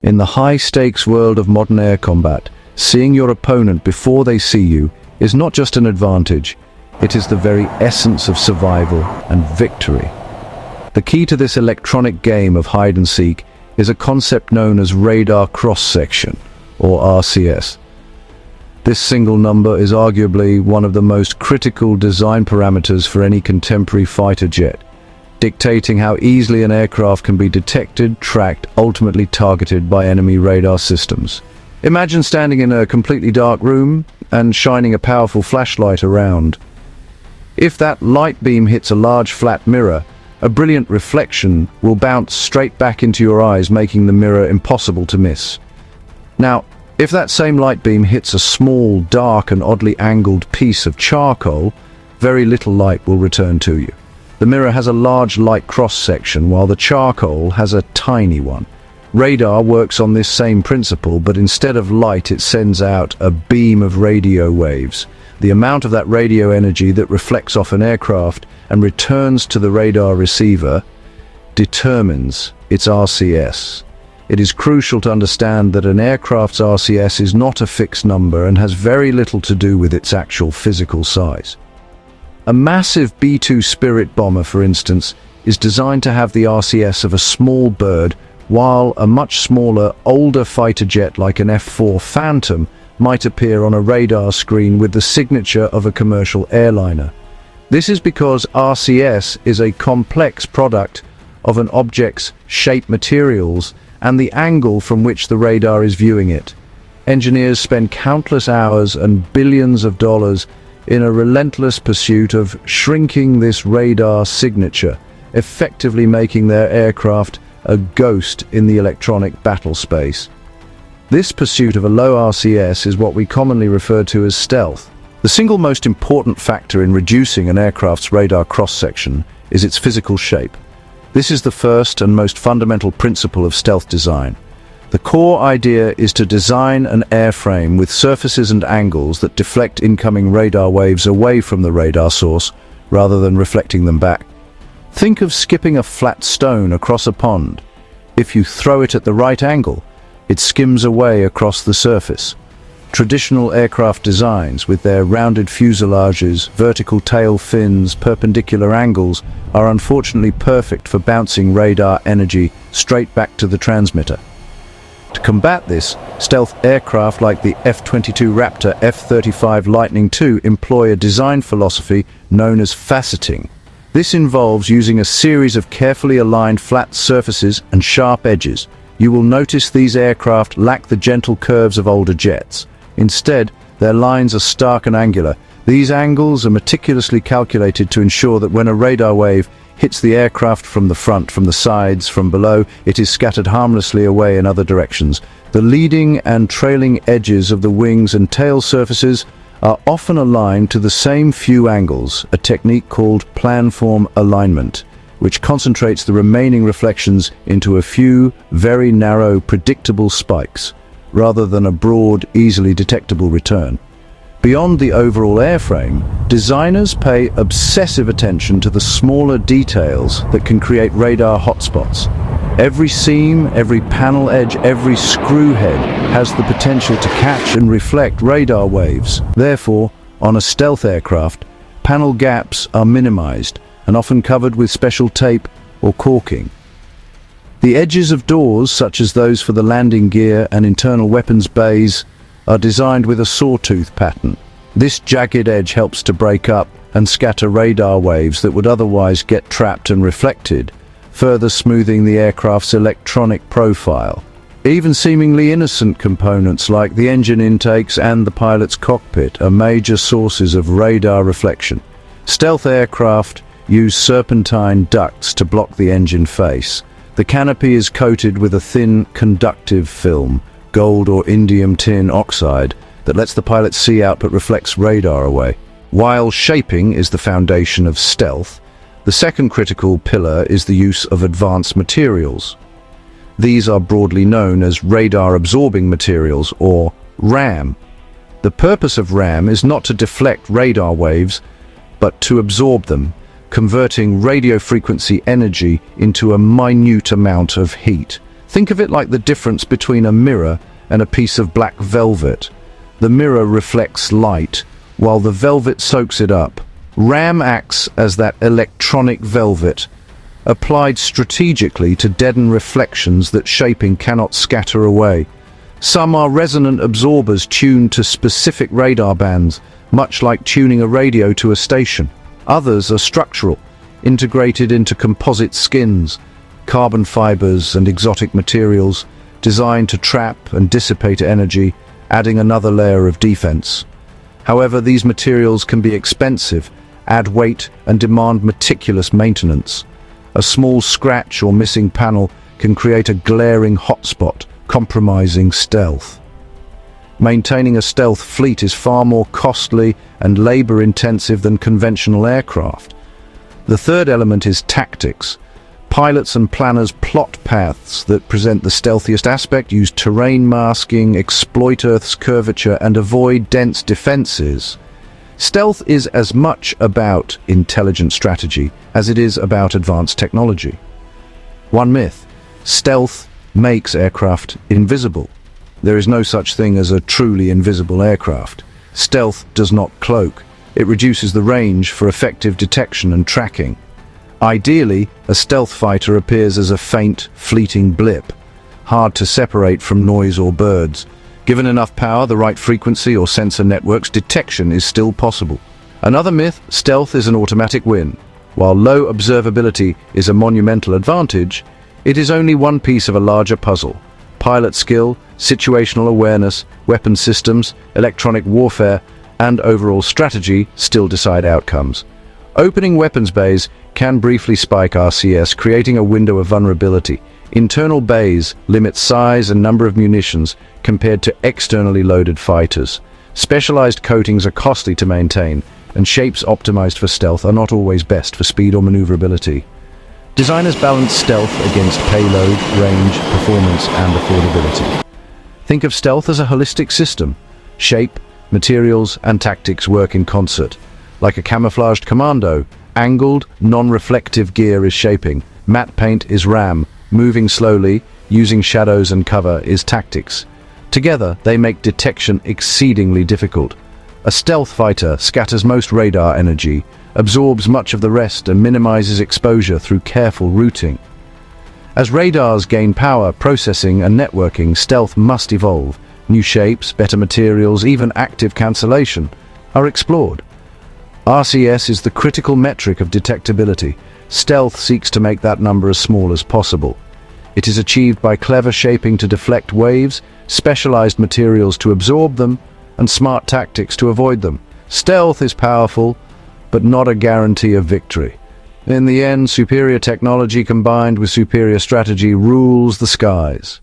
In the high-stakes world of modern air combat, seeing your opponent before they see you is not just an advantage, it is the very essence of survival and victory. The key to this electronic game of hide-and-seek is a concept known as radar cross-section, or RCS. This single number is arguably one of the most critical design parameters for any contemporary fighter jet, dictating how easily an aircraft can be detected, tracked, ultimately targeted by enemy radar systems. Imagine standing in a completely dark room and shining a powerful flashlight around. If that light beam hits a large flat mirror, a brilliant reflection will bounce straight back into your eyes, making the mirror impossible to miss. Now, if that same light beam hits a small, dark and oddly angled piece of charcoal, very little light will return to you. The mirror has a large light cross-section, while the charcoal has a tiny one. Radar works on this same principle, but instead of light, it sends out a beam of radio waves. The amount of that radio energy that reflects off an aircraft and returns to the radar receiver determines its RCS. It is crucial to understand that an aircraft's RCS is not a fixed number and has very little to do with its actual physical size. A massive B-2 Spirit bomber, for instance, is designed to have the RCS of a small bird, while a much smaller, older fighter jet like an F-4 Phantom might appear on a radar screen with the signature of a commercial airliner. This is because RCS is a complex product of an object's shape, materials, and the angle from which the radar is viewing it. Engineers spend countless hours and billions of dollars in a relentless pursuit of shrinking this radar signature, effectively making their aircraft a ghost in the electronic battle space. This pursuit of a low RCS is what we commonly refer to as stealth. The single most important factor in reducing an aircraft's radar cross-section is its physical shape. This is the first and most fundamental principle of stealth design. The core idea is to design an airframe with surfaces and angles that deflect incoming radar waves away from the radar source rather than reflecting them back. Think of skipping a flat stone across a pond. If you throw it at the right angle, it skims away across the surface. Traditional aircraft designs, with their rounded fuselages, vertical tail fins, perpendicular angles, are unfortunately perfect for bouncing radar energy straight back to the transmitter. To combat this, stealth aircraft like the F-22 Raptor, F-35 Lightning II employ a design philosophy known as faceting. This involves using a series of carefully aligned flat surfaces and sharp edges. You will notice these aircraft lack the gentle curves of older jets. Instead, their lines are stark and angular. These angles are meticulously calculated to ensure that when a radar wave hits the aircraft from the front, from the sides, from below, it is scattered harmlessly away in other directions. The leading and trailing edges of the wings and tail surfaces are often aligned to the same few angles, a technique called planform alignment, which concentrates the remaining reflections into a few very narrow, predictable spikes, rather than a broad, easily detectable return. Beyond the overall airframe, designers pay obsessive attention to the smaller details that can create radar hotspots. Every seam, every panel edge, every screw head has the potential to catch and reflect radar waves. Therefore, on a stealth aircraft, panel gaps are minimized and often covered with special tape or caulking. The edges of doors, such as those for the landing gear and internal weapons bays, are designed with a sawtooth pattern. This jagged edge helps to break up and scatter radar waves that would otherwise get trapped and reflected, further smoothing the aircraft's electronic profile. Even seemingly innocent components like the engine intakes and the pilot's cockpit are major sources of radar reflection. Stealth aircraft use serpentine ducts to block the engine face. The canopy is coated with a thin, conductive film, gold or indium tin oxide, that lets the pilot see out but reflects radar away. While shaping is the foundation of stealth, the second critical pillar is the use of advanced materials. These are broadly known as radar-absorbing materials, or RAM. The purpose of RAM is not to deflect radar waves, but to absorb them, converting radio frequency energy into a minute amount of heat. Think of it like the difference between a mirror and a piece of black velvet. The mirror reflects light, while the velvet soaks it up. RAM acts as that electronic velvet, applied strategically to deaden reflections that shaping cannot scatter away. Some are resonant absorbers tuned to specific radar bands, much like tuning a radio to a station. Others are structural, integrated into composite skins, carbon fibers and exotic materials, designed to trap and dissipate energy, adding another layer of defense. However, these materials can be expensive, add weight, and demand meticulous maintenance. A small scratch or missing panel can create a glaring hotspot, compromising stealth. Maintaining a stealth fleet is far more costly and labor-intensive than conventional aircraft. The third element is tactics. Pilots and planners plot paths that present the stealthiest aspect, use terrain masking, exploit Earth's curvature, and avoid dense defenses. Stealth is as much about intelligent strategy as it is about advanced technology. One myth: stealth makes aircraft invisible. There is no such thing as a truly invisible aircraft. Stealth does not cloak. It reduces the range for effective detection and tracking. Ideally, a stealth fighter appears as a faint, fleeting blip, hard to separate from noise or birds. Given enough power, the right frequency or sensor networks, detection is still possible. Another myth: stealth is an automatic win. While low observability is a monumental advantage, it is only one piece of a larger puzzle. Pilot skill, situational awareness, weapon systems, electronic warfare, and overall strategy still decide outcomes. Opening weapons bays can briefly spike RCS, creating a window of vulnerability. Internal bays limit size and number of munitions compared to externally loaded fighters. Specialized coatings are costly to maintain, and shapes optimized for stealth are not always best for speed or maneuverability. Designers balance stealth against payload, range, performance, and affordability. Think of stealth as a holistic system. Shape, materials, and tactics work in concert. Like a camouflaged commando, angled, non-reflective gear is shaping, matte paint is RAM, moving slowly, using shadows and cover is tactics. Together, they make detection exceedingly difficult. A stealth fighter scatters most radar energy, absorbs much of the rest, and minimizes exposure through careful routing. As radars gain power, processing, and networking, stealth must evolve. New shapes, better materials, even active cancellation are explored. RCS is the critical metric of detectability. Stealth seeks to make that number as small as possible. It is achieved by clever shaping to deflect waves, specialized materials to absorb them, and smart tactics to avoid them. Stealth is powerful, but not a guarantee of victory. In the end, superior technology combined with superior strategy rules the skies.